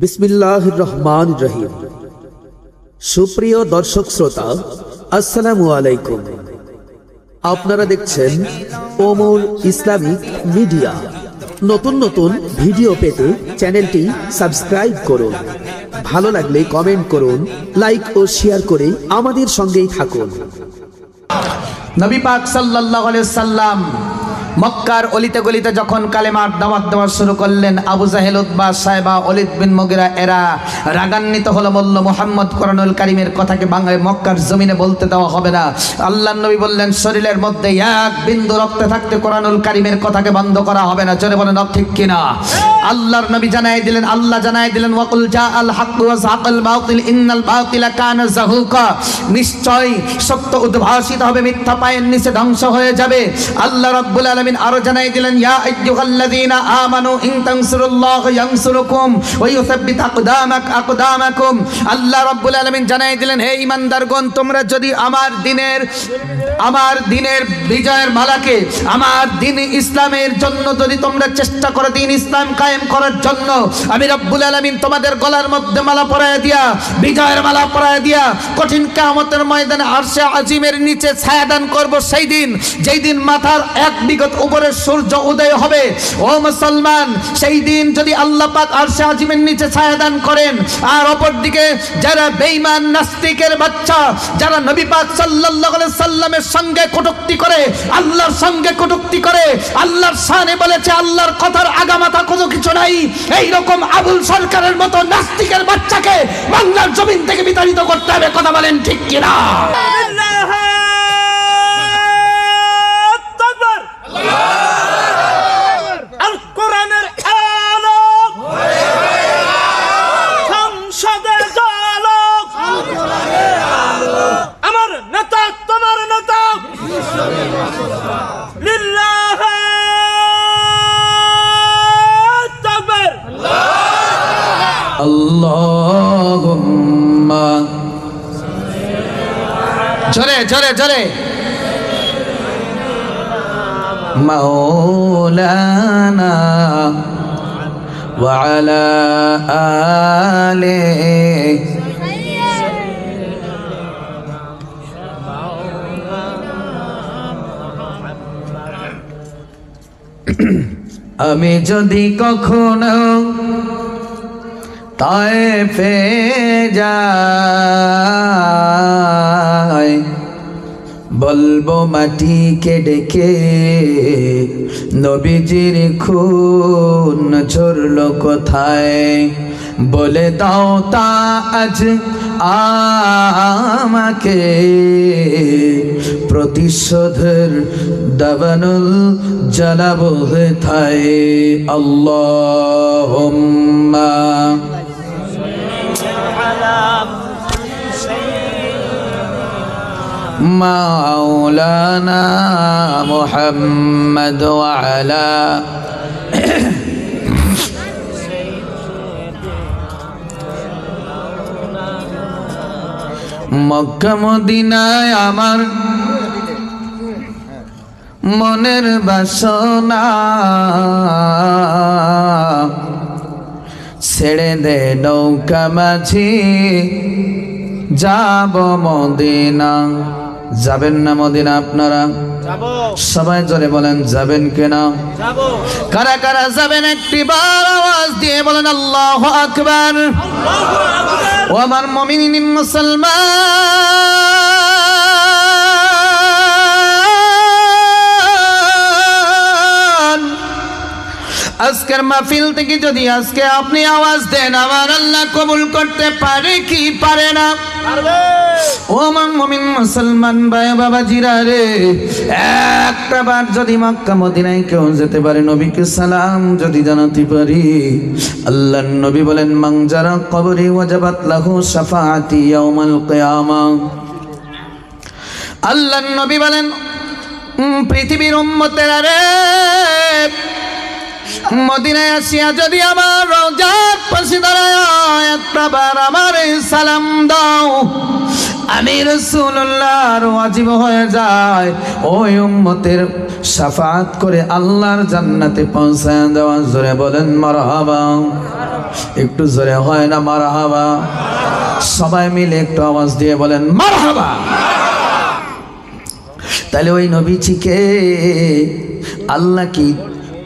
বিসমিল্লাহির রহমানির রহিম। সুপ্রিয় দর্শক শ্রোতা, আসসালামু আলাইকুম। আপনারা দেখছেন ওমর ইসলামিক মিডিয়া। নতুন নতুন ভিডিও পেতে চ্যানেলটি সাবস্ক্রাইব করুন। ভালো লাগলে কমেন্ট করুন, লাইক ও শেয়ার করে আমাদের সঙ্গেই থাকুন। নবী পাক সাল্লাল্লাহু আলাইহি সাল্লাম মক্কার অলিতে গলিতে যখন কালেমার দাওয়াত দেওয়া শুরু করলেন, আবু জাহেল, উতবা, সাইবা, ওয়ালিদ বিন মুগিরা এরা রাগান্বিত হলো, বলল মুহাম্মদ কোরআনুল কারীমের কথাকে বাংলায় মক্কার জমিনে বলতে দেওয়া হবে না। আল্লাহর নবী বললেন, শরীরের মধ্যে এক বিন্দু রক্ত থাকতে কোরআনুল কারীমের কথাকে বন্ধ করা হবে না। জোরে বলেন ঠিক কিনা? আল্লাহর নবী জানাই দিলেন, আল্লাহ জানাই দিলেন, ওয়াকুল জাআল হাক্কু ওয়া যাকাল বাতিল ইন্নাল বাতিলা কানা যাহুকা। নিশ্চয় সত্য উদ্ভাসিত হবে, মিথ্যা পায়ের নিচে ধ্বংস হয়ে যাবে। আল্লাহ রাব্বুল আলামিন আরো জানাই দিলেন, ইয়া আইয়ুহাল্লাযীনা আমানু ইন তানসুরুল্লাহা ইয়ানসুরুকুম ওয়া ইউসাব্বিত আকদামাকুম। আল্লাহ রাব্বুল আলামিন জানাই দিলেন, হে ঈমানদারগণ, তোমরা যদি আমার দিনের বিজয়ের মালাকে, আমার দিন ইসলামের জন্য যদি তোমরা চেষ্টা করো, দিন ইসলাম কায়েম করার জন্য, আমি রব্বুল আলামিন তোমাদের গলার মধ্যে মালা পরায় দিয়া, বিজয়ের মালা পরায় দিয়া কঠিন কিয়ামতের ময়দানে আরশে আজিমের নিচে ছায়া দান করব। সেই দিন, যেই দিন মাথার এক বিগত উপরে সূর্য উদয় হবে। ও মুসলমান, সেই দিন যদি আল্লাহ পাক আরশে আজিমের নিচে ছায়া দান করেন, আর অপরদিকে যারা বেঈমান নাস্তিকের বাচ্চা, যারা নবী পাক সাল্লাল্লাহু আলাইহি সাল্লামের সঙ্গে কটূক্তি করে, আল্লাহর সঙ্গে কটূক্তি করে, আল্লাহর শানে বলেছে আল্লাহর কথার আগামাথা কোনো কিছু নাই, এই রকম আবুল সরকারের মতো নাস্তিকের বাচ্চাকে বাংলার জমিন থেকে বিতাড়িত করতে হবে। কথা বলেন ঠিক কিনা? আল্লাহুম্মা জোরে জোরে জোরে মাওলানা ওয়া আলা আলিহি। আমি যদি কখনো তায়েফে যাই, বলবো মাটিকে ডেকে নবীজির খুন ঝরলো কোথায়, বলে দাও তা আজ আমাকে, প্রতিশোধের দাবানল জ্বালাবো হেথায়। আল্লাহুম্মা মাওলানা মুহাম্মদ ওয়া আলা মক্কা মদিনায় আমার মনের বাসনা, ছেড়ে দে নৌকা মাঝি যাব মদিনা। যাবেন না মদিনা আপনারা? সবাই জোরে বলেন, যাবেন কিনা? কারা কারা যাবেন একটি বার আওয়াজ দিয়ে বলেন আল্লাহু আকবার। ও আমার মুমিন মুসলমান, আজকের মাহফিল থেকে যদি আজকে আপনি আওয়াজ দেন, আমার আল্লাহ কবুল করতে পারে কি পারে না? ও আমার মুমিন মুসলমান ভাই বাবাজিরা রে, একটা বার যদি মক্কা মদিনায় কেউ যেতে পারে, নবীকে সালাম যদি জানাতে পারি, আল্লাহর নবী বলেন, মান জারা কবরি ওয়াজাবাত লাহু শাফাআতি ইয়াউমাল কিয়ামাহ। আল্লাহর নবী বলেন, পৃথিবীর উম্মতেরা রে, মদিনায় আসিয়া যদি আমার রওজার পাশে দাঁড়ায় একটা বার আমার সালাম দাও, আমি রাসূলুল্লাহর ওয়াজিব হয়ে যায় ওই উম্মতের শাফাআত করে আল্লাহর জান্নাতে পৌঁছায় দেওয়া। জোরে বলেন মারহাবা। একটু জোরে হয় না মারহাবা? সবাই মিলে একটু আওয়াজ দিয়ে বলেন মারহাবা। তাহলে ওই নবীজিকে আল্লাহ কি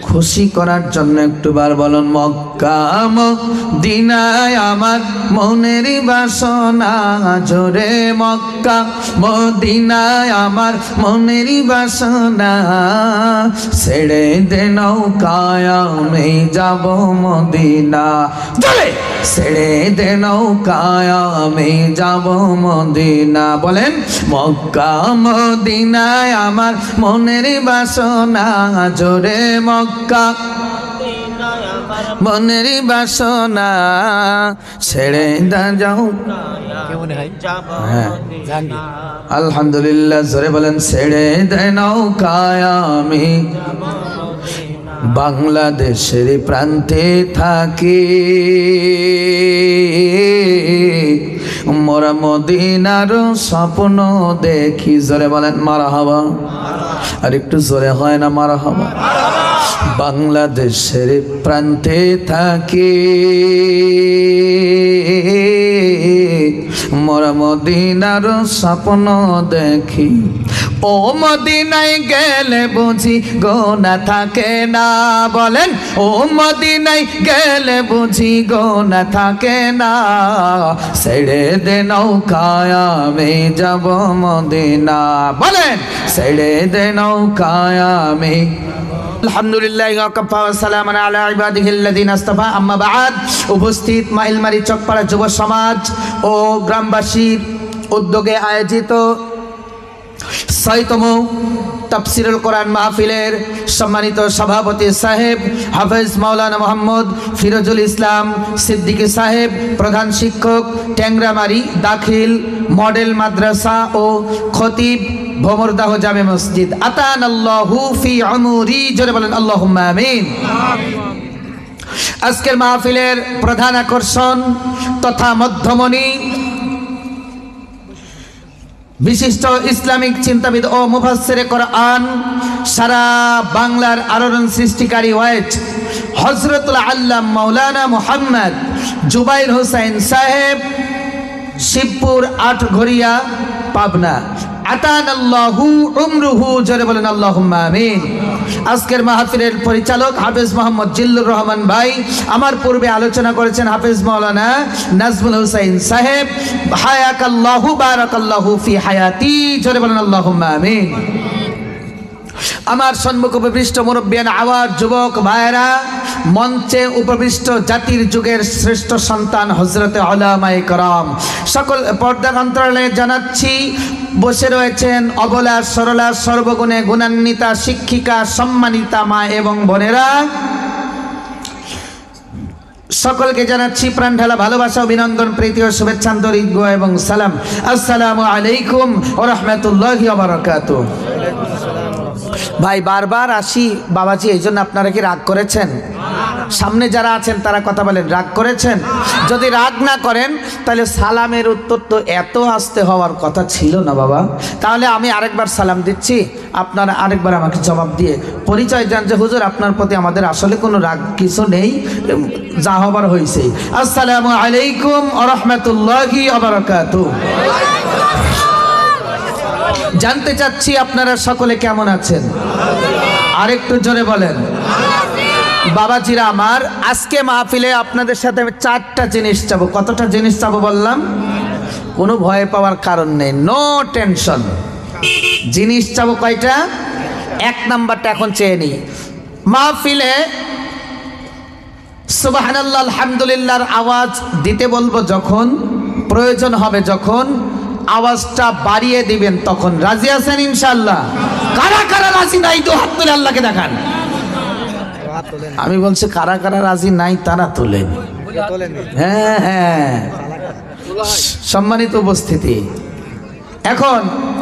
খুশি করার জন্য একটু বার বলুন মক্কা মদিনায় আমার মনের বাসনা জোরে মক্কা মদিনায় আমার মনের বাসনা ছেড়ে দে নৌকায় আমি যাব মদিনা জোরে ছেড়ে দে নৌকায় আমি যাব মদিনা। বলেন মক্কা মদিনায় আমার মনের বাসনা জোরে মক্কা মনের বাসনা ছেড়ে দা যাও। আলহামদুলিল্লাহ জোরে বলেন ছেড়ে দে নৌকায় আমি বাংলাদেশের প্রান্তে থাকি মোরা মদিনার স্বপ্ন দেখি। জোরে বলেন মারহাবা। আর একটু জোরে হয় না মারহাবা? বাংলাদেশের প্রান্তে থাকি মোরা মদিনার স্বপ্ন দেখি। ও মদিনায় গেলে বুঝি গোনা থাকে না। বলেন ও মদিনায় গেলে বুঝি গোনা থাকে না। ছেড়ে দে নৌকায় আমি যাব মদিনা। বলেন ছেড়ে দে নৌকায় আমি। আলহামদুলিল্লাহ ওয়াকাফা ওয়া সালামুন আলা ইবাদিহিল্লাযিনা ইসতাফা আম্মা বা'দ। উপস্থিত মাইলমারি চকপাড়া যুব সমাজ ও গ্রামবাসীর উদ্যোগে আয়োজিত ৬তম তাফসীরুল কোরআন মাহফিলের সম্মানিত সভাপতি সাহেব হাফেজ মাওলানা মোহাম্মদ ফিরোজুল ইসলাম সিদ্দিকী সাহেব, প্রধান শিক্ষক ট্যাংরামারি দাখিল মডেল মাদ্রাসা ও খতিব ভোমরদাহ জামে মসজিদ, আতানাল্লাহু ফি উমুরি। জোরে বলেন আল্লাহুম্মা আমিন। আজকের মাহফিলের প্রধান আকর্ষণ তথা মধ্যমণি বিশিষ্ট ইসলামিক চিন্তাবিদ ও মুফাসসিরে কোরআন, সারা বাংলার আলোড়ন সৃষ্টিকারী ওয়াইজ হযরতুল আল্লাম মাওলানা মুহাম্মদ জুবাইর হোসেন সাহেব, শিবপুর আটঘরিয়া পাবনা, আতানাল্লাহু উমরুহু। জোরে বলেন আল্লাহুম্মা আমিন। আজকের মাহফিলের পরিচালক হাফেজ মোহাম্মদ জিল্লুর রহমান ভাই, আমার পূর্বে আলোচনা করেছেন হাফেজ মাওলানা নাজমুল হুসাইন সাহেব। হায়াকাল্লাহু বারাকাল্লাহু ফি হায়াতি। জোরে বলেন আল্লাহুম্মা আমিন। আমার সম্মুখ উপবিষ্ট মুরব্বিয়ান আওয়াজ যুবক ভাইরা, মঞ্চে উপবিষ্ট জাতির যুগের শ্রেষ্ঠ সন্তান হযরতে উলামায়ে কেরাম, সকল পর্দার অন্তরালে জানাচ্ছি বসে রয়েছেন অবলা সরলা সর্বগুণে গুণান্বিতা শিক্ষিকা সম্মানিতা মা এবং বোনেরা, সকলকে জানাচ্ছি প্রাণ ঢালা ভালোবাসা অভিনন্দন প্রীতি ও শুভেচ্ছা আন্তরিক এবং সালাম। আসসালামু আলাইকুম ওয়া রাহমাতুল্লাহি ওয়া বারাকাতুহু। ভাই বারবার আসি বাবাজি, এই জন্য আপনারা কি রাগ করেছেন? সামনে যারা আছেন তারা কথা বলেন, রাগ করেছেন? যদি রাগ না করেন তাহলে সালামের উত্তর তো এত আস্তে হওয়ার কথা ছিল না বাবা। তাহলে আমি আরেকবার সালাম দিচ্ছি, আপনারা আরেকবার আমাকে জবাব দিয়ে পরিচয় দেন যে হুজুর আপনার প্রতি আমাদের আসলে কোনো রাগ কিছু নেই, যা হবার হয়েছে। আসসালামু আলাইকুম ওয়া রাহমাতুল্লাহি ওয়া বারাকাতুহু। জানতে চাচ্ছি আপনারা সকলে কেমন আছেন? আরেকটু জোরে বলেন। বাবাজিরা আমার, আজকে মাহফিলে আপনাদের সাথে আমি 4টা জিনিস চাবো। কতটা জিনিস চাবো বললাম? কোনো ভয় পাওয়ার কারণ নেই, নো টেনশন। জিনিস চাবো কয়টা? 1 নাম্বারটা এখন চেয়ে নিই। মাহফিলে সুবহানাল্লাহ আলহামদুলিল্লাহর আওয়াজ দিতে বলবো যখন, প্রয়োজন হবে যখন আওয়াজটা বাড়িয়ে দিবেন তখন। রাজি আছেন ইনশাআল্লাহ? কারা কারা রাজি নাই তো হাত তুলে আল্লাহকে দেখান। আমি বলছি কারা কারা রাজি নাই তারা তোলেন। হ্যাঁ হ্যাঁ, সম্মানিত উপস্থিতি, এখন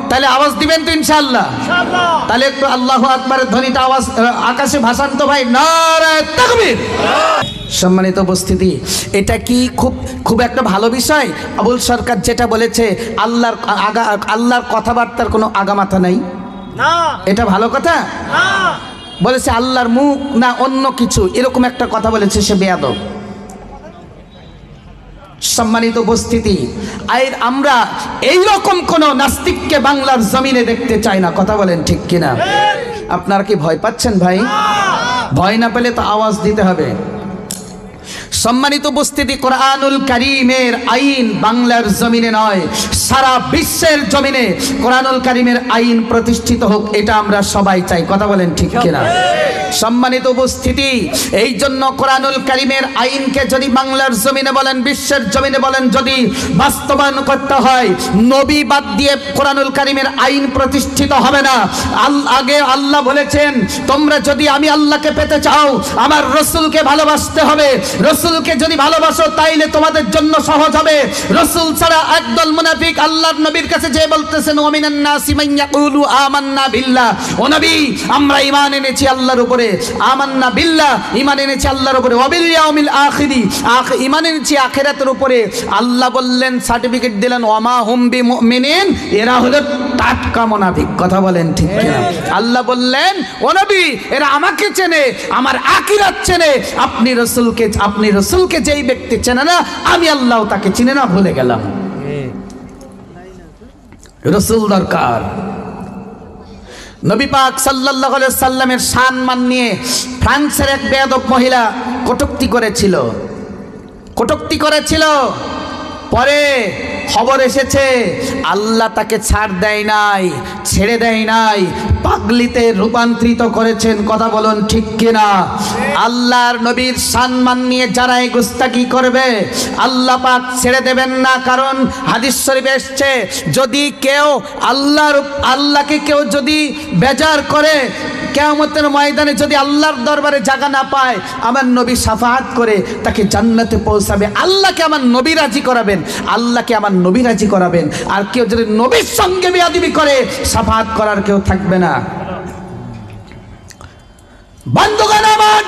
তাহলে আওয়াজ দিবেন তো ইনশাআল্লাহ? তাহলে একটু আল্লাহু আকবারের ধ্বনিটা আওয়াজ আকাশে ভাসান তো ভাই। নারায়ে তাকবীর। সম্মানিত উপস্থিতি, এটা কি খুব একটা ভালো বিষয়? আবুল সরকার যেটা বলেছে আল্লাহর কথাবার্তার কোনো আগামাথা নাই, এটা ভালো কথা? বলেছে আল্লাহর মুখ না অন্য কিছু, এরকম একটা কথা বলেছে, সে বেয়াদব। সম্মানিত উপস্থিতি, আমরা এইরকম কোন নাস্তিককে বাংলার জমিনে দেখতে চাই না। কথা বলেন ঠিক কিনা? আপনারা কি ভয় পাচ্ছেন ভাই? ভয় না পেলে তো আওয়াজ দিতে হবে। সম্মানিত উপস্থিতি, কোরআনুল কারীমের আইন বাংলার জমিনে নয়, সারা বিশ্বের জমিনে কোরআনুল কারীমের আইন প্রতিষ্ঠিত হোক, এটা আমরা সবাই চাই। কথা বলেন ঠিক কিনা? সম্মানিত উপস্থিতি, এই জন্য কোরআনুল কারীমের আইনকে যদি বাংলার জমিনে বলেন, বিশ্বের জমিনে বলেন, যদি বাস্তবায়ন করতে হয়, নবী বাদ দিয়ে কোরআনুল কারীমের আইন প্রতিষ্ঠিত হবে না। আগে আল্লাহ বলেছেন, তোমরা যদি আমি আল্লাহকে পেতে চাও, আমার রাসূলকে ভালোবাসতে হবে। রাসূলকে যদি ভালোবাসো তাইলে তোমাদের জন্য সহজ হবে। রাসূল ছাড়া একদল মুনাফিক আল্লাহর নবীর কাছে যে বলতেছেন, ওয়ামিনান নাসি মান ইয়াকুলু আমান্না বিল্লাহ, ও নবী আমরা ঈমান এনেছি আল্লাহর উপরে, আমান্না বিল্লাহ ঈমান এনেছি আল্লাহর উপরে, ওয়া বিল ইয়াউমিল আখিরি ঈমান এনেছি আখিরাতের উপরে। আল্লাহ বললেন, সার্টিফিকেট দিলেন, ওয়ামা হুম বিমুমিনিন, এরা হলো টাটকা মুনাফিক। কথা বলেন ঠিক কিনা? আল্লাহ বললেন, ও নবী এরা আমাকে চেনে, আমার আখিরাত চেনে। আপনি রাসূলকে যেই ব্যক্তি চেনে না, আমি আল্লাহ তাকে চিনে না, ভুলে গেলাম। রাসূল দরকার। নবী পাক সাল্লাল্লাহু আলাইহি সাল্লামের সম্মান নিয়ে ফ্রান্সের এক বেয়াদব মহিলা কটূক্তি করেছিল। পরে খবর এসেছে আল্লাহ তাকে ছেড়ে দেয় নাই, পাগলিতে রূপান্তরিত করেছেন। কথা বলুন ঠিক কিনা? আল্লাহর নবীর সম্মান নিয়ে যারা এই গুস্তাকি করবে, আল্লাহ পাক ছেড়ে দেবেন না। কারণ হাদিস শরীফে এসেছে, যদি কেউ আল্লাহকে কেউ যদি বেজার করে, কিয়ামতের ময়দানে যদি আল্লাহর দরবারে জায়গা না পায়, আমার নবী শাফাআত করে তাকে জান্নাতে পৌঁছাবে। আল্লাহকে আমার নবী রাজি করাবেন। আর কেউ যদি নবীর সঙ্গে বেয়াদবি করে, শাফাআত করার কেউ থাকবে না। বন্ধুগণ আমার,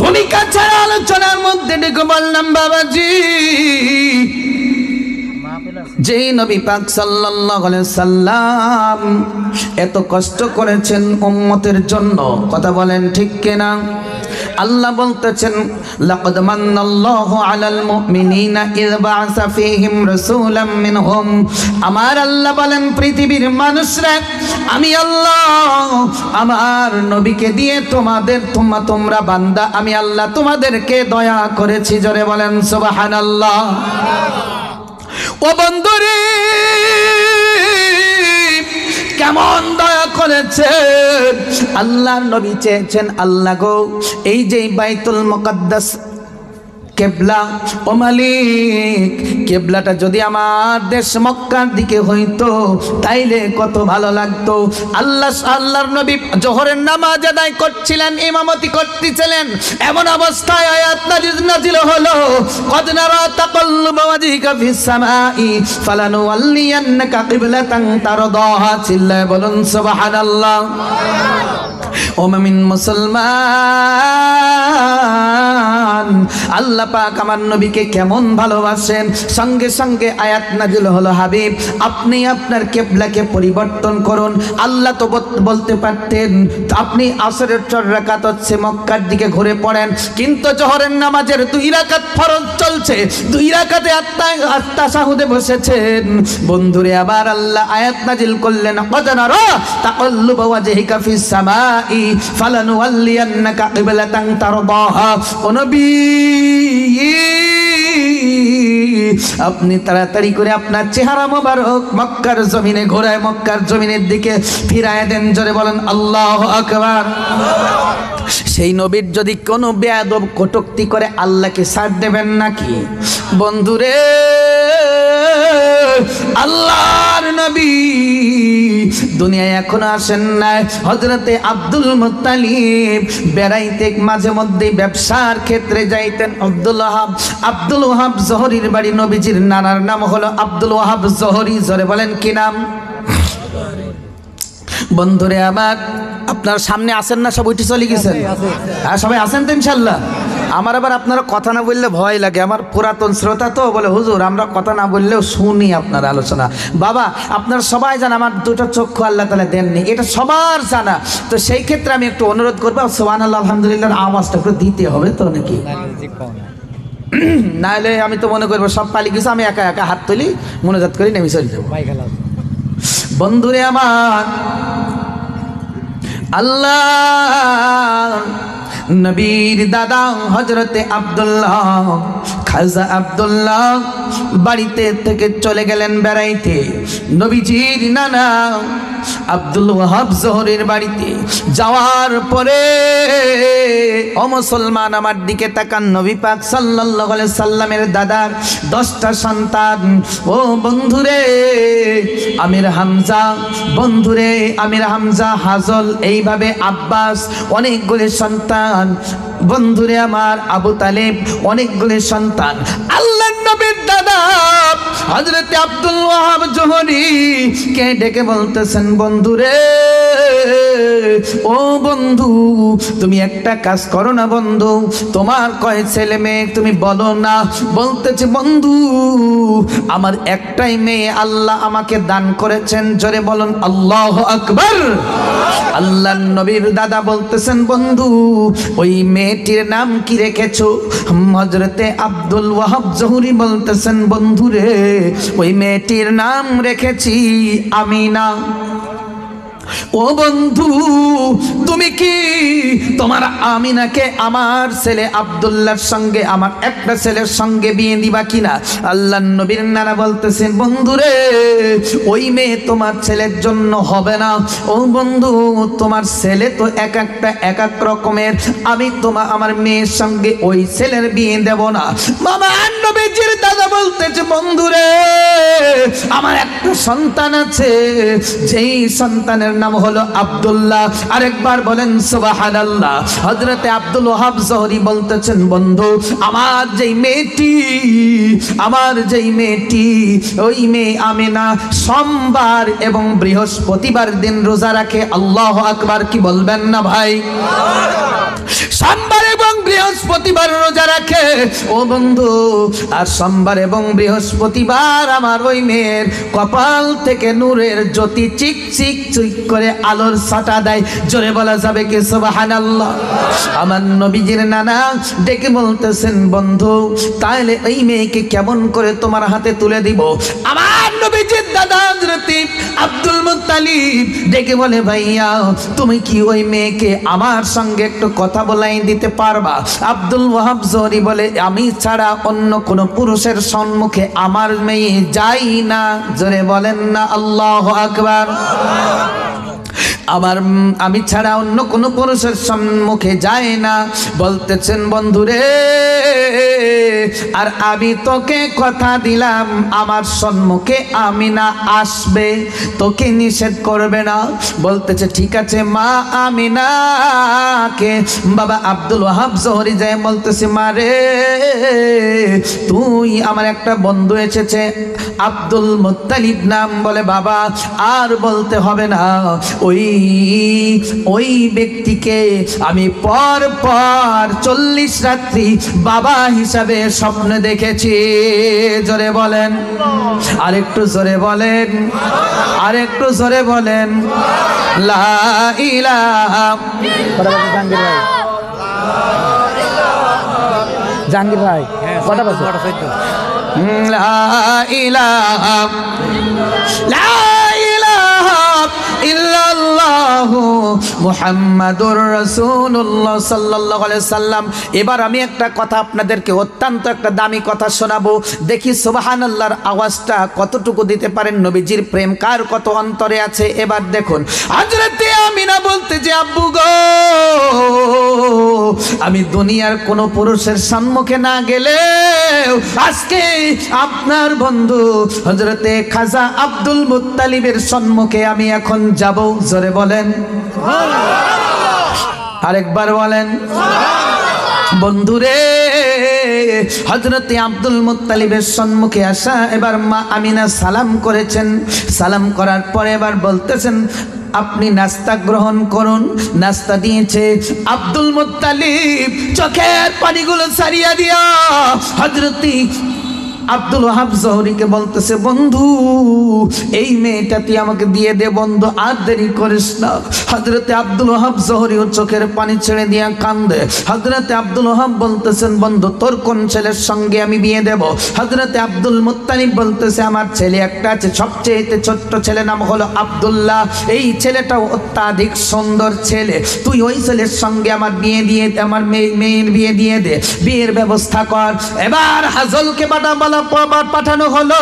ভূমিকা ছাড়া আলোচনার মধ্যে ডেকে বললাম, বাবাজি যে নবী পাক সাল্লাল্লাহু আলাইহি সাল্লাম এত কষ্ট করেছেন উম্মতের জন্য। কথা বলেন ঠিক কিনা? আল্লাহ বলতেছেন, লাকাদ মান্নাল্লাহু আলাল মুমিনিনা ইয বা'আসা ফীহিম রাসূলাম মিনহুম। আমার আল্লাহ বলেন, পৃথিবীর মানুষরা, আমি আল্লাহ আমার নবীকে দিয়ে তোমরা বান্দা, আমি আল্লাহ তোমাদেরকে দয়া করেছি। জোরে বলেন সুবহানাল্লাহ। ও বন্ধুরে, কেমন দয়া করেছেন আল্লাহর নবী। চেয়েছেন, আল্লাহ গো, এই যে বাইতুল মুকাদ্দাস কেবলা, ও মালিক, কেবলাটা যদি আমার দেশ মক্কার দিকে হইতো তাইলে কত ভালো লাগতো। আল্লাহর নবী জোহরের নামাজ আদায় করছিলেন, ইমামতি করতেছিলেন, এমন অবস্থায় আয়াত নাজিল হলো, কদ নারা তাকাল্লুবা ওয়াজহিকা ফিস সামাই ফালানুওয়াল্লিয়ান্নাকা কিবলাতান তারদাহা। চিল্লায় বলুন সুবহানাল্লাহ। ও মুমিন মুসলমান, আল্লাহ পাক আমার নবীকে কেমন ভালোবাসেন। সঙ্গে সঙ্গে আয়াত নাজিল হলো, হাবিব আপনি আপনার কিবলাকে পরিবর্তন করুন। আল্লাহ তো বলতে পারতেন আপনি আসরের 4 রাকাত হচ্ছে মক্কার দিকে ঘুরে পড়েন, কিন্তু জোহরের নামাজের 2 রাকাত ফরজ চলছে, 2 রাকাতে তাশাহুদে বসেছেন। বন্ধুরে, আবার আল্লাহ আয়াত নাজিল করলেন, কদ নারা তাকাল্লুবা ওয়াজহিকা ফিস সামাই ফালানুওয়াল্লিয়ান্নাকা কিবলাতান তারদাহা। ও নবী, আপনি তাড়াতাড়ি করে আপনার চেহারা মোবারক মক্কার জমিনে ঘোরায়, মক্কার জমিনের দিকে ফিরায় দেন। জোরে বলেন আল্লাহু আকবার। সেই নবীর যদি কোনো বেয়াদব কটূক্তি করে, আল্লাহকে ছাড় দেবেন নাকি? বন্ধুরে, আল্লাহর নবী দুনিয়ায় এখনো আসেন নাই। হযরতে আব্দুল মুত্তালিব বেড়াইতে মাঝে মধ্যে ব্যবসার ক্ষেত্রে যাইতেন। আব্দুল ওয়াহাব জোহরির বাড়ি, নবীজির নানার নাম হলো আব্দুল ওয়াহাব জোহরি। জোরে বলেন কি নাম? বন্ধুরে আমার, আপনার সামনে আসেন না, সব উঠে চলে গেছেন? হ্যাঁ, সবাই আসেন তো ইনশাল্লাহ। আমার আবার আপনারা কথা না বললে ভয় লাগে, আমার পুরাতন শ্রোতা তো বলে হুজুর আমরা কথা না বললেও শুনি আপনার আলোচনা। বাবা আপনারা সবাই জান আমার দুটো চক্ষু আল্লাহ তাআলা দেননি, এটা সবার জানা। তো সেই ক্ষেত্রে আমি একটু অনুরোধ করবো, সুবহানাল্লাহ আলহামদুলিল্লাহ আওয়াজটা একটু দিতে হবে তো নাকি? নাহলে আমি তো মনে করবো সব পালি কিছু, আমি একা একা হাত তুলি মনোজাত করি নেমে চলে যাবো। বন্ধুরে আমার, আল্লাহ নবীর দাদা হযরতে আব্দুল্লাহ, খাজা আব্দুল্লাহ বাড়িতে থেকে চলে গেলেন বেড়াইতে। নবীজির নানা আব্দুল ওয়াহাব জোহরের বাড়িতে যাওয়ার পরে, ও মুসলমান আমার দিকে তাকান, নবী পাক সাল্লাল্লাহু আলাইহি সাল্লামের দাদার 10টা সন্তান। ও বন্ধুরে আমির হামজা, বন্ধুরে আমির হামজা, হাজল, এইভাবে আব্বাস, অনেকগুলি সন্তান। বন্ধুরে আমার আবু তালেব, অনেকগুলি সন্তান। আল্লাহর নবীর দাদা হযরত আব্দুল ওয়াহাব জোহরি কে ডেকে বলতেছেন, বন্ধুরে ও বন্ধু তুমি একটা কাজ করো না বন্ধু, তোমার কয় ছেলে মেয়ে তুমি বলো না। বলতেছে বন্ধু আমার একটাই মেয়ে আল্লাহ আমাকে দান করেছেন, জোরে বলুন আল্লাহু আকবার। আল্লাহর নবীর দাদা বলতেছেন, বন্ধু ওই মেয়েটির নাম কি রেখেছো? হযরতে আব্দুল ওয়াহাব জোহরি বলতেছেন, বন্ধুরে ওই মেয়েটির নাম রেখেছি আমিনা। ও বন্ধু তুমি কি তোমার আমিনাকে আমার ছেলে আব্দুল্লাহর সঙ্গে, আমার একটা ছেলের সঙ্গে বিয়ে দিবা কিনা? আল্লাহর নবীর নানা বলতেছেন, বন্ধুরে ওই মেয়ে তোমার ছেলের জন্য হবে না। ও বন্ধু তোমার ছেলে তো এক একটা এক এক রকমের, আমি আমার মেয়ের সঙ্গে ওই ছেলের বিয়ে দেব না। বাবা নবীজির দাদা বলতেছে, বন্ধুরে আমার একটা সন্তান আছে, যেই সন্তানের নাম হলো আব্দুল্লাহ। আরেকবার বলেন সুবহানাল্লাহ। হযরতে আব্দুল ওয়াহাব জোহরি বলতেছেন, বন্ধু আমার যেই মেয়েটি ওই মেয়ে আমিনা সোমবার এবং বৃহস্পতিবার দিন রোজা রাখে। আল্লাহু আকবার, কি বলবেন না ভাই? সোমবার এবং বৃহস্পতিবার রোজা রাখে। ও বন্ধু আর সোমবার এবং বৃহস্পতিবার আমার ওই মেয়ের কপাল থেকে নূরের জ্যোতি চিক চিক চিক করে আলোর ছাটা দেয়। জোরে বলা যাবে কি সুবহানাল্লাহ? আমার নবীজির নানা ডেকে বলতেছেন, বন্ধু তাহলে এই মেয়েকে কেমন করে তোমার হাতে তুলে দিব? আমার নবীজির দাদা হযরত আব্দুল মুত্তালিব ডেকে বলে, ভাইয়া তুমি কি ওই মেয়েকে আমার সঙ্গে একটু কথা বলাই দিতে পারবা? আব্দুল ওয়াহাব জোহরি বলে, আমি ছাড়া অন্য কোন পুরুষের সম্মুখে আমার মেয়ে যাই না। জোরে বলেন না আল্লাহু আকবার। আমি ছাড়া অন্য কোন পুরুষের সম্মুখে যায় না। বলতেছেন, বন্ধুরে আর আমি তোকে কথা দিলাম আমার সম্মুখে আমিনা আসবে, তোকে নিষেধ করবে না। বলতেছে ঠিক আছে। মা আমিনাকে বাবা আব্দুল ওয়াহাব জোহরি যায় বলতেছে, মা রে তুই আমার একটা বন্ধু এসেছে আব্দুল মুত্তালিব নাম, বলে বাবা আর বলতে হবে না, ওই ব্যক্তিকে আমি পর 40 রাত্রি বাবা হিসাবে স্বপ্ন দেখেছি। জোরে বলেন, আরেকটু জোরে বলেন, আরেকটু জোরে বলেন, লা ইলাহা। জাহাঙ্গীর ভাই কটা বাজে? লা ইলাহা লা ইলাহা ইল্লাল্লাহু মুহাম্মাদুর রাসূলুল্লাহ সাল্লাল্লাহু আলাইহি সাল্লাম। এবার আমি একটা কথা আপনাদেরকে অত্যন্ত একটা দামি কথা শোনাবো। দেখি সুবহানাল্লাহর আওয়াজটা কতটুকু দিতে পারেন, নবীজির প্রেম কার কত অন্তরে আছে। এবার দেখুন, হযরত আমিনা বলতে যে, আব্বু গো আমি দুনিয়ার কোন পুরুষের সম্মুখে না গেলে আজকে আপনার বন্ধু হযরতে খাজা আব্দুল মুত্তালিবের সম্মুখে আমি এখন যাব। জোরে বলেন, আরেকবার বলেন। বন্ধুরে হযরতে আব্দুল মুত্তালিবের সম্মুখে আসা, এবার মা আমিনা সালাম করেছেন। সালাম করার পরে এবার বলতেছেন, আপনি নাস্তা গ্রহণ করুন। নাস্তা দিয়েছে। আব্দুল মুত্তালিব চোখের পানিগুলো সারিয়া দিয়া হযরত আব্দুল ওয়াহাব জহরিকে বলতেছে, বন্ধু এই মেয়েটা তুই আমাকে দিয়ে দে বন্ধু, আর দেরি করিস না। হযরতে আব্দুল ওয়াহাব জহরিও চোখের পানি ছেড়ে দিয়া কান্দে। হযরতে আব্দুল ওয়াহাব বলতেছেন, বন্ধু তোর কোন ছেলের সঙ্গে আমি বিয়ে দেব? হযরতে আব্দুল মুত্তালিব বলতেছে, আমার ছেলে একটা আছে, সবচেয়ে ছোট্ট ছেলে, নাম হলো আব্দুল্লাহ। এই ছেলেটাও অত্যাধিক সুন্দর ছেলে, তুই ওই ছেলের সঙ্গে আমার বিয়ে দিয়ে, আমার মেয়ের বিয়ে দিয়ে দে, বিয়ের ব্যবস্থা কর। এবার হাজলকে পাঠানো হলো।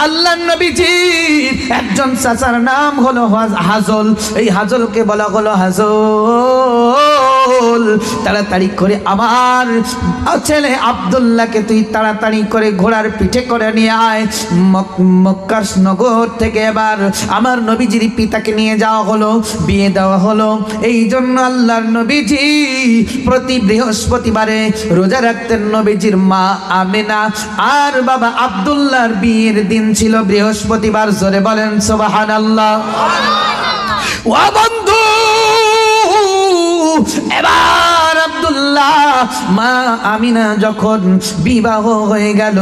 আল্লাহর নবীজির একজন চাচার নাম হলো হাজল। এই হাজলকে বলা হলো, হাজল তাড়াতাড়ি করে আমার ছেলে আব্দুল্লাহকে তুই তাড়াতাড়ি করে ঘোড়ার পিঠে করে নিয়ে আয়। মক্কার নগর থেকে এবার আমার নবীজির পিতাকে নিয়ে যাওয়া হলো, বিয়ে দেওয়া হলো। এই জন্য আল্লাহর নবীজি প্রতি বৃহস্পতিবারে রোজা রাখতেন। নবীজির মা আমিনা আর বাবা আব্দুল্লাহর বিয়ের দিন ছিল বৃহস্পতিবার। জোরে বলেন সুবহানাল্লাহ। ও বন্ধু, এবার আব্দুল্লাহ মা আমিনা যখন বিবাহ হয়ে গেল,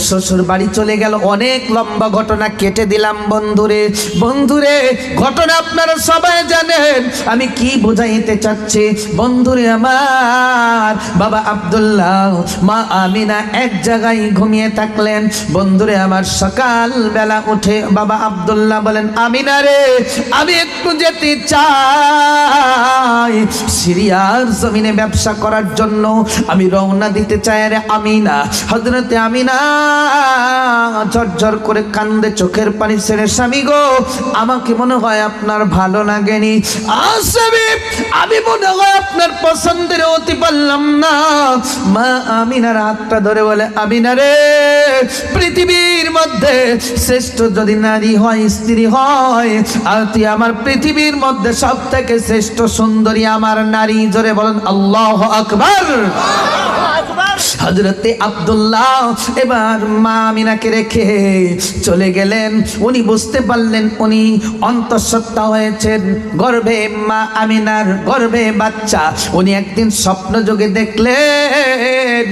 শ্বশুর বাড়ি চলে গেল। অনেক লম্বা ঘটনা কেটে দিলাম বন্ধুরে। ঘটনা আপনারা সবাই জানেন, আমি কি বোঝাইতে চাচ্ছি বন্ধুরে আমার। বাবা আব্দুল্লাহ মা আমিনা এক জায়গায় ঘুমিয়ে থাকলেন। বন্ধুরে আমার সকাল বেলা উঠে বাবা আব্দুল্লাহ বলেন, আমিনা রে আমি একটু যেতে চাই, সিরিয়ার জমিনে ব্যবসা করার জন্য আমি রওনা দিতে চাই রে আমিনা। হযরতে আমিনা ঝরঝর করে কান্দে, চোখের পানি ছেড়ে, স্বামী গো আমাকে মনে হয় আপনার ভালো লাগেনি। আসবে আমি মনে হয় আপনার পছন্দের হতে পারলাম না। মা আমিনার হাতটা ধরে বলে, আমিনা রে পৃথিবীর মধ্যে শ্রেষ্ঠ যদি নারী হয়, স্ত্রী হয়, আর তুই আমার পৃথিবীর মধ্যে সব থেকে শ্রেষ্ঠ সুন্দরী আমার নারী। জোরে বলেন আল্লাহু আকবার। হযরতে আব্দুল্লাহ এবার মা আমিনাকে রেখে চলে গেলেন। উনি বুঝতে পারলেন উনি অন্তঃসত্ত্বা হয়েছেন, গর্ভে মা আমিনার গর্ভে বাচ্চা। উনি একদিন স্বপ্ন যোগে দেখলেন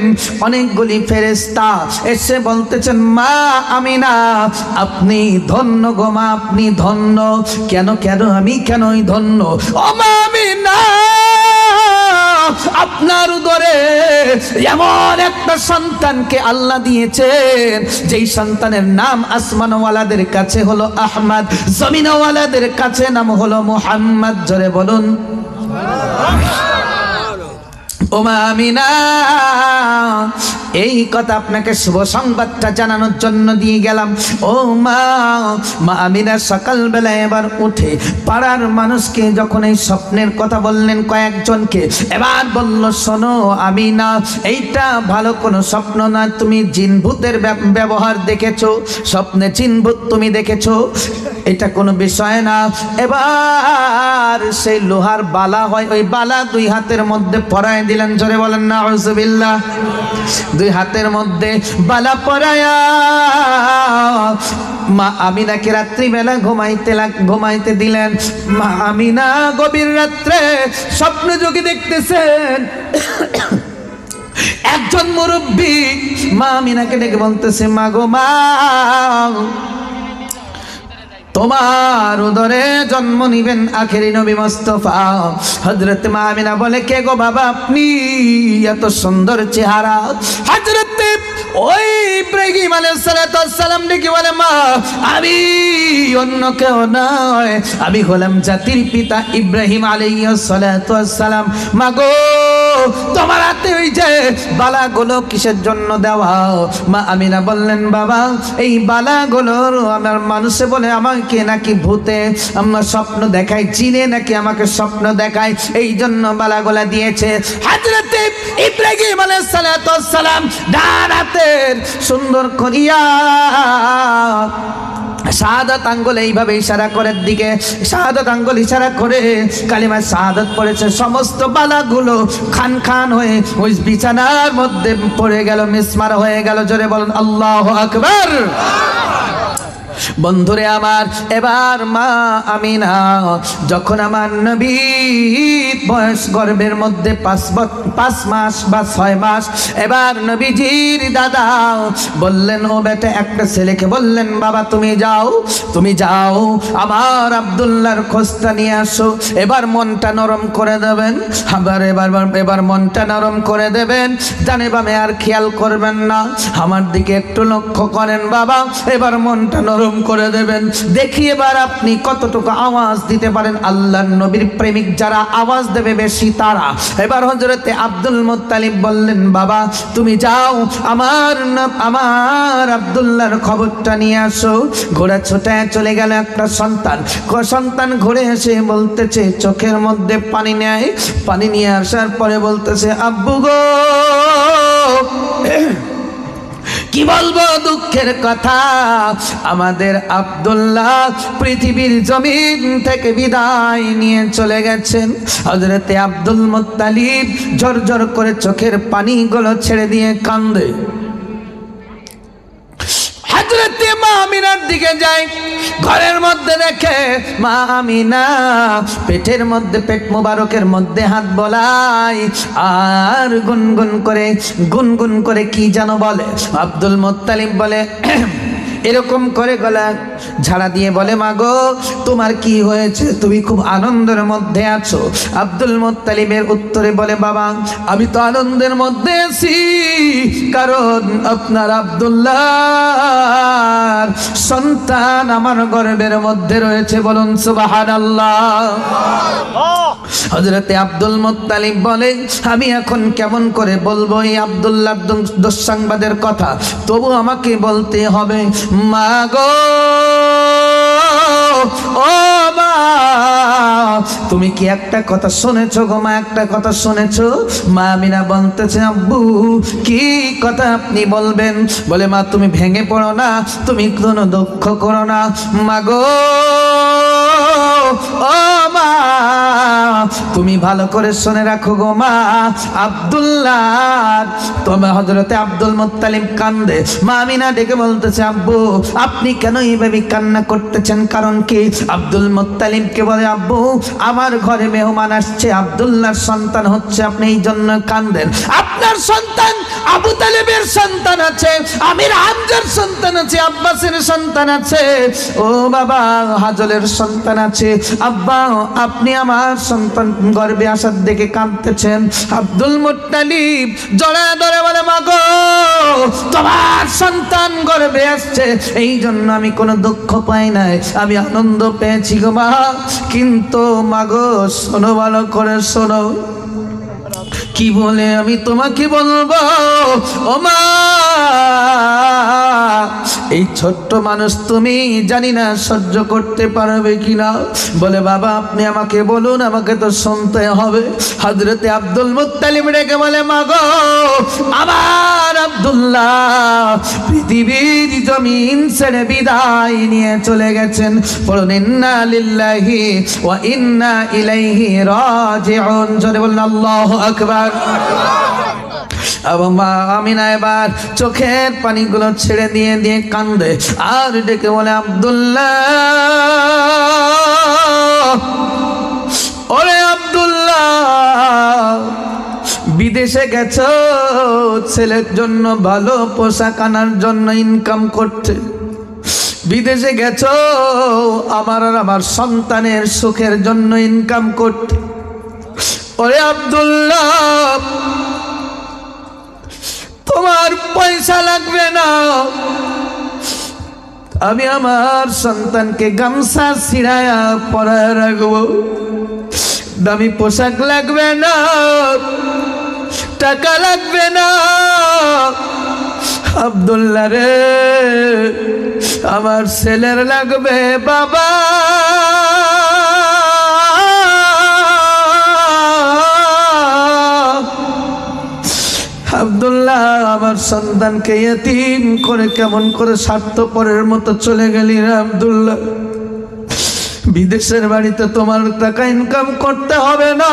অনেকগুলি ফেরেশতা এসে বলতেছেন, মা আমিনা আপনি ধন্য গো মা, আপনি ধন্য। কেন আমি কেনই ধন্য? ও মা আমিনা আপনার উদরে এমন একটা সন্তানকে আল্লাহ দিয়েছেন, যেই সন্তানের নাম আসমানওয়ালাদের কাছে হলো আহমদ, জমিনওয়ালাদের কাছে নাম হলো মুহাম্মদ। জোরে বলুন ও মা আমিনা। এই কথা আপনাকে শুভ সংবাদটা জানানোর জন্য দিয়ে গেলাম। ও মা আমিনা সকালবেলা এবার উঠে পাড়ার মানুষকে যখন এই স্বপ্নের কথা বললেন কয়েকজনকে, এবার বলল, শোনো আমিনা এইটা ভালো কোনো স্বপ্ন না, তুমি জিনভূতের ব্যবহার দেখেছো, স্বপ্নে জিনভূত তুমি দেখেছো, এটা কোনো বিষয় না। এবার সেই লোহার বালা হয়, ওই বালা দুই হাতের মধ্যে পরায় দিলেন। জোরে বলেন নাউজুবিল্লাহ। দুই হাতের মধ্যে বালা পরায়া মা আমিনাকে রাত্রিবেলা ঘুমাইতে দিলেন। মা আমিনা গভীর রাত্রে স্বপ্ন যোগে দেখতেছেন একজন মুরব্বী মা আমিনাকে ডেকে বলতেছে, মা গো মা, তোমার উদরে জন্ম নিবেন আখেরি নবী মুস্তাফা। হযরত মা আমিনা বলে, কে গো বাবা আপনি, এত সুন্দর চেহারা? হযরত ওই ইব্রাহিম আলাইহিস সালাম ডেকে বলে, মা আমি অন্য কেউ নয়, আমি হলাম জাতির পিতা ইব্রাহিম আলাইহিস সালাম। মা গো তোমার হাতে ওই যে বালাগুলো কিসের জন্য দেওয়া? মা আমিনা বললেন, বাবা এই বালাগুলো আমার মানুষে বলে আমাকে নাকি ভূতে আমার স্বপ্ন দেখায়, জিনে নাকি আমাকে স্বপ্ন দেখায়, এই জন্য বালাগুলা দিয়েছে। হযরত ইব্রাহিম আলাইহিস সালাম ডান হাতের সুন্দর করিয়া শাহাদাত আঙ্গুল এইভাবে ইশারা করে দিকে, শাহাদাত আঙ্গুল ইশারা করে কালিমা শাহাদাত পড়েছে। সমস্ত বালাগুলো খান খান হয়ে ওই বিছানার মধ্যে পড়ে গেল, মিসমার হয়ে গেল। জোরে বলুন আল্লাহু আকবার। বন্ধুরে আমার, এবার মা আমিনা যখন আমার নবী বয়স গর্ভের মধ্যে 5 মাস বা 6 মাস, এবার নবীজির দাদা বললেন, ও বেটা, একটা ছেলেকে বললেন, বাবা তুমি যাও আমার আব্দুল্লাহর খোঁজটা নিয়ে আসো। এবার মনটা নরম করে দেবেন, এবার মনটা নরম করে দেবেন, জানে বামে আর খেয়াল করবেন না, আমার দিকে একটু লক্ষ্য করেন বাবা। এবার মনটা নরম করে দেবেন, দেখি এবার আপনি কতটুকু আওয়াজ দিতে পারেন। আল্লাহর নবীর প্রেমিক যারা আওয়াজ দেবে বেশি তারা। এবার হযরতে আব্দুল মুত্তালিব বললেন, বাবা তুমি যাও, আমার আব্দুল্লাহর খবরটা নিয়ে আসো। ঘোড়া ছোটায় চলে গেল একটা সন্তান ঘুরে এসে বলতেছে, চোখের মধ্যে পানি নেয়, পানি নিয়ে আসার পরে বলতেছে, আব্বু গো, কি বলবো দুঃখের কথা, আমাদের আব্দুল্লাহ পৃথিবীর জমিন থেকে বিদায় নিয়ে চলে গেছেন। হযরতে আব্দুল মুত্তালিব ঝরঝর করে চোখের পানিগুলো ছেড়ে দিয়ে কান্দে। হযরতে মা আমিনার দিকে যায়, ঘরের মধ্যে দেখে মা আমিনা পেটের মধ্যে, পেট মোবারকের মধ্যে হাত বোলায় আর গুনগুন করে কি যেন বলে। আব্দুল মুত্তালিব বলে, এরকম করে গলা ঝাড়া দিয়ে বলে, মা গো তোমার কি হয়েছে, তুমি খুব আনন্দের মধ্যে আছো। আব্দুল মুত্তালিবের উত্তরে বলে, বাবা আমি তো আনন্দের মধ্যে আছি, কারণ আপনার আব্দুল্লাহর সন্তান আমার গর্ভের মধ্যে রয়েছে। বলুন সুবহানাল্লাহ। হযরতে আব্দুল মুত্তালিব বলে, আমি এখন কেমন করে বলবো এই আব্দুল্লাহর দুঃসংবাদের কথা, তবু আমাকে বলতে হবে। মা গো, ও মা, তুমি কি একটা কথা শুনেছো গো মা, একটা কথা শুনেছো? মা আমিনা বলতেছে, আব্বু কি কথা আপনি বলবেন? বলে, মা তুমি ভেঙে পড়ো না, তুমি কোনো দুঃখ করো না। মা গো, ও মা, তুমি ভালো করে শুনে রাখো গো মা, আব্দুল্লাহ, তোমার হযরতে আব্দুল মুত্তালিব কান্দে। মা আমিনা ডেকে বলতেছে, আব্বু আপনি কেন এইভাবে কান্না করতেছেন, কারণ কি? আব্দুল মুত্তালিবকে বলে, আব্বু আমার ঘরে মেহমান আসছে, আব্দুল্লাহর সন্তান হচ্ছে, আপনি এই জন্য কান্দেন। আপনার সন্তান আবু তালেবের সন্তান আছে, আমির হামজার সন্তান আছে, আব্বাসের সন্তান আছে, ও বাবা হাজলের সন্তান আছে। আব্বা আপনি আমার সন্তান গর্ভে আসার দেখে কাঁদতেছেন। আব্দুল মুত্তালিব জড়ায় ধরে বলে, মা গো তোমার সন্তান গর্ভে আসছে, এই জন্য আমি কোনো দুঃখ পাই নাই, আমি আনন্দ পেয়েছি গো মা। কিন্তু মা গো শোনো, ভালো করে শোনো, কি বলে আমি তোমাকে বলবো ও মা, এই ছোট্ট মানুষ তুমি জানি না সহ্য করতে পারবে কিনা। বলে, বাবা আপনি আমাকে বলুন, আমাকে তো শুনতে হবে। হযরতে আব্দুল মুত্তালিব রেখে বলে, মা গো আমার আব্দুল্লাহ পৃথিবীর জমিন ছেড়ে বিদায় নিয়ে চলে গেছেন। বলুন ইন্না লিল্লাহি ওয়া ইন্না ইলাইহি রাজিউন। জোরে বলুন আল্লাহু আকবার। মা আমিনা এবার চোখের পানিগুলো ছেড়ে দিয়ে দিয়ে কান্দে আর ডেকে বলে, আব্দুল্লাহ, ওরে আব্দুল্লাহ, বিদেশে গেছো ছেলের জন্য ভালো পোশাক আনার জন্য ইনকাম করতে, বিদেশে গেছো আমার আর আমার সন্তানের সুখের জন্য ইনকাম করতে। ওরে আব্দুল্লাহ, তোমার পয়সা লাগবে না, আমি আমার সন্তানকে গামছা ছিড়ায়া পরায় রাখবো, দামি পোশাক লাগবে না, টাকা লাগবে না। আব্দুল্লাহ রে, আমার ছেলের লাগবে বাবা, আব্দুল্লাহ আমার সন্তানকে ইয়তীম করে কেমন করে স্বার্থপরের মতো চলে গেলি রে আব্দুল্লাহ। বিদেশের বাড়িতে তোমার টাকা ইনকাম করতে হবে না,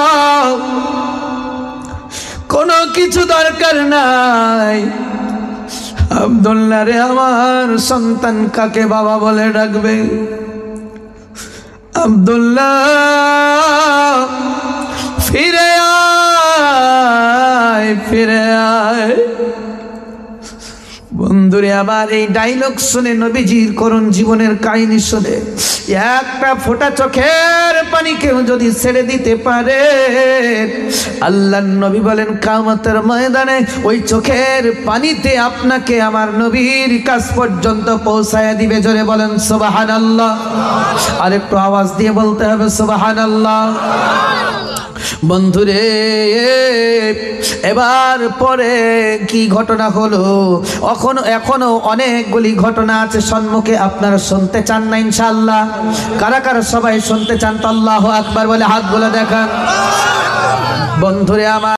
কোনো কিছু দরকার নাই, আব্দুল্লাহ রে আমার সন্তান কাকে বাবা বলে ডাকবে? আব্দুল্লাহ ফিরে আয়, ফিরে আয়। বন্ধুরে আমার এই ডায়লগ শুনে, নবীজির করুণ জীবনের কাহিনী শুনে, একটা ফোঁটা চোখের পানি কেউ যদি ছেড়ে দিতে পারে, আল্লাহর নবী বলেন কিয়ামতের ময়দানে ওই চোখের পানিতে আপনাকে আমার নবীর কাছ পর্যন্ত পৌঁছায়া দিবে। জোরে বলেন সুবহানাল্লাহ। আর একটু আওয়াজ দিয়ে বলতে হবে সুবহানাল্লাহ। বন্ধুরে এবার পরে কি ঘটনা হলো, এখনো অনেকগুলি ঘটনা আছে সম্মুখে, আপনারা শুনতে চান না ইনশাআল্লাহ? কারা কারা সবাই শুনতে চান তো আল্লাহু আকবার বলে হাতগুলো দেখান। বন্ধুরে আমার